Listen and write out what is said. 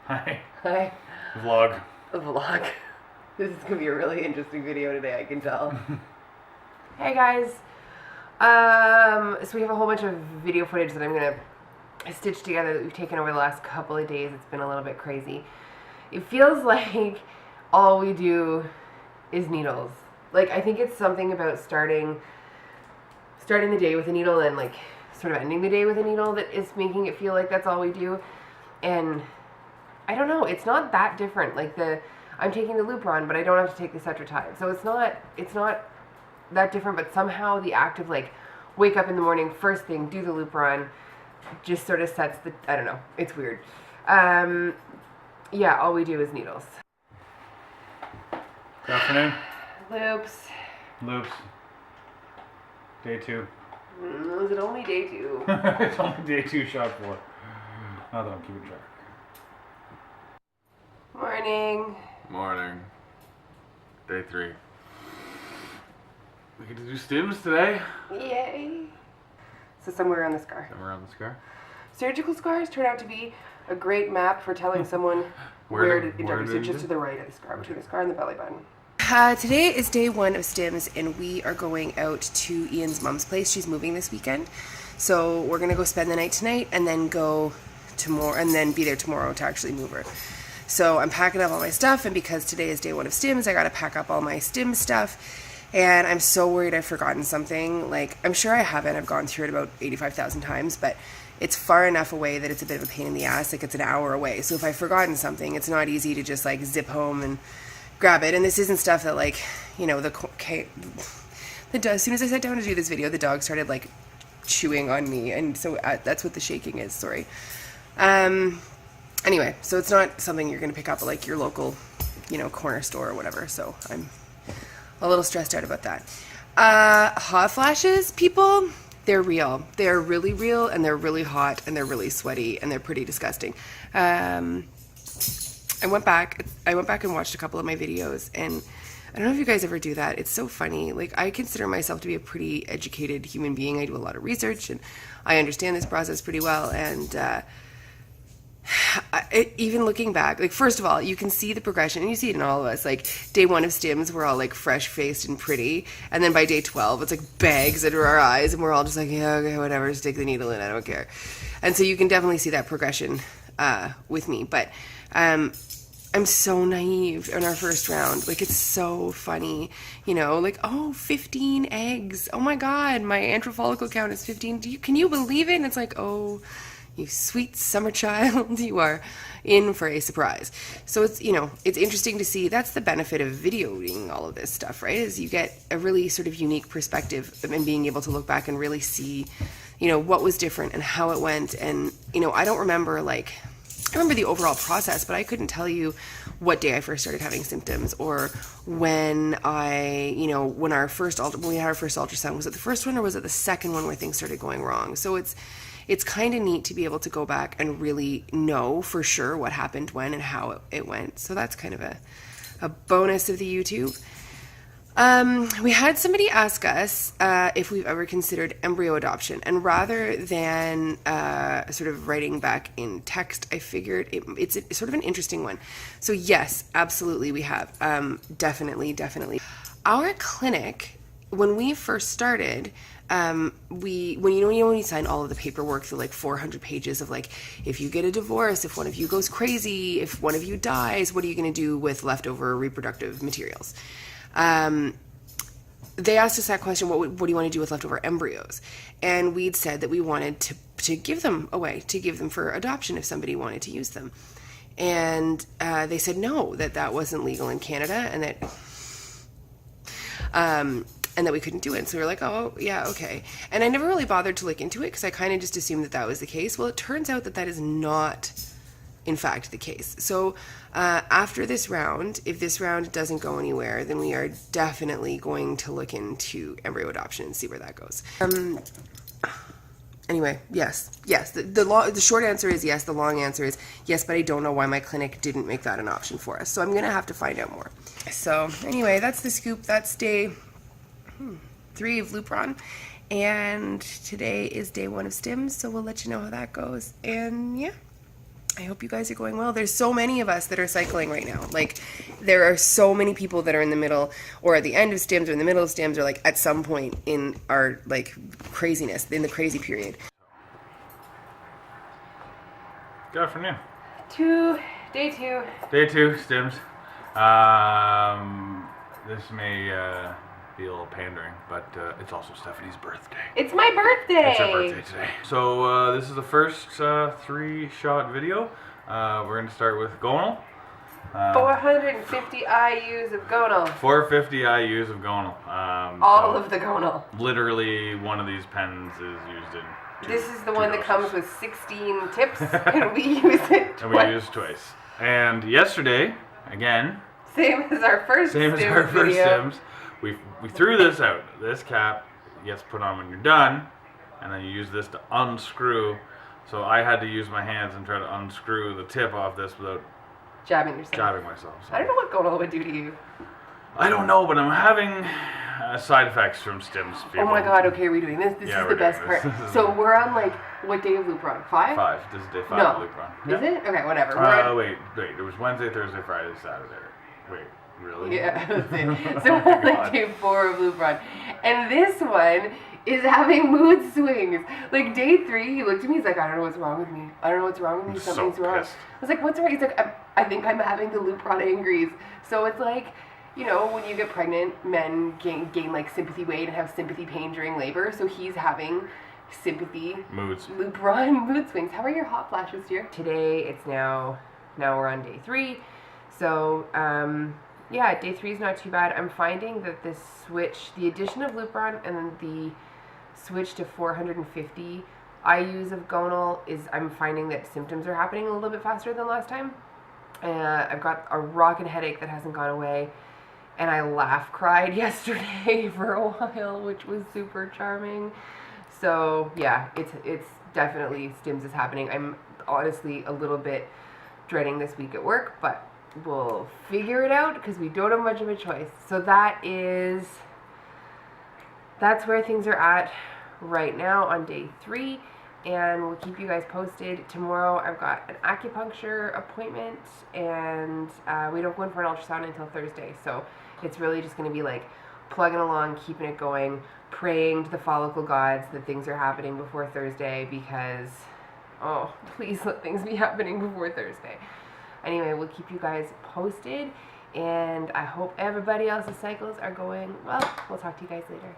Hi. Hi. Vlog. A vlog. This is going to be a really interesting video today, I can tell. Hey guys. So we have a whole bunch of video footage that I'm going to stitch together that we've taken over the last couple of days. It's been a little bit crazy. It feels like all we do is needles. Like, I think it's something about starting the day with a needle and like sort of ending the day with a needle that is making it feel like that's all we do. And I don't know, it's not that different. Like I'm taking the Lupron, but I don't have to take the Cetrotide. So it's not that different, but somehow the act of like wake up in the morning, first thing, do the Lupron, just sort of sets the, I don't know, it's weird. Yeah, all we do is needles. Good afternoon. Loops. Loops. Day 2. Is it only day 2? It's only day 2, shot 4. Not that I'm keeping track. Morning. Morning. Day 3. We get to do stims today. Yay. So somewhere around the scar. Somewhere around the scar. Surgical scars turn out to be a great map for telling someone where to inject. So just to the right of the scar, between the scar and the belly button. Today is day 1 of stims, and we are going out to Ian's mom's place. She's moving this weekend, so we're gonna go spend the night tonight, and then go tomorrow, and then be there tomorrow to actually move her. So I'm packing up all my stuff, and because today is day 1 of stims, I gotta pack up all my stim stuff, and I'm so worried I've forgotten something. Like, I'm sure I haven't. I've gone through it about 85,000 times, but it's far enough away that it's a bit of a pain in the ass. Like, it's an hour away, so if I've forgotten something, it's not easy to just like zip home and grab it. And this isn't stuff that, like, you know, as soon as I sat down to do this video, the dog started like chewing on me, and so that's what the shaking is. Sorry. Anyway, so it's not something you're gonna pick up at like your local, you know, corner store or whatever. So I'm a little stressed out about that. Hot flashes, people, they're real. They're really real, and they're really hot, and they're really sweaty, and they're pretty disgusting. I went back and watched a couple of my videos, and I don't know if you guys ever do that. It's so funny. Like, I consider myself to be a pretty educated human being. I do a lot of research, and I understand this process pretty well. And even looking back, like, first of all, you can see the progression, and you see it in all of us. Like, day 1 of stims, we're all like fresh-faced and pretty, and then by day 12, it's like bags under our eyes, and we're all just like, yeah, okay, whatever, stick the needle in, I don't care. And so you can definitely see that progression with me. But I'm so naive in our first round. Like, it's so funny, you know, like, oh, 15 eggs. Oh my God, my antral follicle count is 15. Can you believe it? And it's like, oh, you sweet summer child, you are in for a surprise. So it's, you know, it's interesting to see. That's the benefit of videoing all of this stuff, right? Is you get a really sort of unique perspective and being able to look back and really see, you know, what was different and how it went. And, you know, I don't remember, like, I remember the overall process, but I couldn't tell you what day I first started having symptoms, or when when we had our first ultrasound. Was it the first one, or was it the second one where things started going wrong? So it's kind of neat to be able to go back and really know for sure what happened when and how it went. So that's kind of a bonus of the YouTube. We had somebody ask us if we've ever considered embryo adoption, and rather than sort of writing back in text, I figured it's sort of an interesting one. So yes, absolutely we have. Definitely. Our clinic, when we first started, when you sign all of the paperwork, the like 400 pages of like, if you get a divorce, if one of you goes crazy, if one of you dies, what are you going to do with leftover reproductive materials? They asked us that question, what do you want to do with leftover embryos? And we'd said that we wanted to give them away, to give them for adoption if somebody wanted to use them. And they said no, that wasn't legal in Canada, and that we couldn't do it. So we were like, oh, yeah, okay. And I never really bothered to look into it because I kind of just assumed that was the case. Well, it turns out that is not, in fact, the case. So after this round, if this round doesn't go anywhere, then we are definitely going to look into embryo adoption and see where that goes. Anyway, yes. The short answer is yes. The long answer is yes, but I don't know why my clinic didn't make that an option for us. So I'm going to have to find out more. So anyway, that's the scoop. That's day 3 of Lupron. And today is day 1 of stims, so we'll let you know how that goes. And yeah, I hope you guys are going well. There's so many of us that are cycling right now. Like, there are so many people that are in the middle or at the end of Stims or in the middle of Stims or like at some point in our like craziness, in the crazy period. Good afternoon. Day two. Day 2, Stims. This may be a little pandering, but it's also Stephanie's birthday. It's my birthday. It's her birthday today. So this is the first 3-shot video. We're going to start with gonal. 450 IUs of gonal. 450 IUs of gonal. All of the gonal. Literally, one of these pens is used in This is the one that doses. comes with 16 tips, and we use it twice. And we used twice. And yesterday, again, Same as our first same as our first Stims, we threw this out. This cap gets put on when you're done, and then you use this to unscrew. So I had to use my hands and try to unscrew the tip off this without Jabbing yourself. jabbing myself. So. I don't know what gonal would do to you. I don't know, but I'm having side effects from Stims. Oh my god, okay, are we doing this? This Yeah, is we're the best doing part. this. So we're on like, what day of loop run? 5? 5. This is day 5 No. of Loop Run. Is it? Okay, whatever. We're on- Wait. There was Wednesday, Thursday, Friday, Saturday. Wait, really? Yeah, that's it. So Oh my we're on like God. day 4 of loop run. And this one is having mood swings. Like day 3, he looked at me, he's like, I don't know what's wrong with me. I don't know what's wrong with me. So Something's wrong. pissed. I was like, what's wrong? He's like, I think I'm having the loop run angries. So it's like, you know, when you get pregnant, men gain like sympathy weight and have sympathy pain during labor. So he's having sympathy Moods. loop run mood swings. How are your hot flashes, dear? Today it's now we're on day 3. So yeah, day 3 is not too bad. I'm finding that this switch, the addition of loop run and then the switch to 450 IUs of gonal I'm finding that symptoms are happening a little bit faster than last time. I've got a rockin' headache that hasn't gone away, and I cried yesterday for a while, which was super charming. So yeah, it's definitely Stims is happening. I'm honestly a little bit dreading this week at work, but we'll figure it out because we don't have much of a choice. So that's where things are at right now on day 3, and we'll keep you guys posted. Tomorrow I've got an acupuncture appointment, and we don't go in for an ultrasound until Thursday, so it's really just going to be like plugging along, keeping it going, praying to the follicle gods that things are happening before Thursday, because oh, please let things be happening before Thursday. Anyway, we'll keep you guys posted, and I hope everybody else's cycles are going well. We'll talk to you guys later.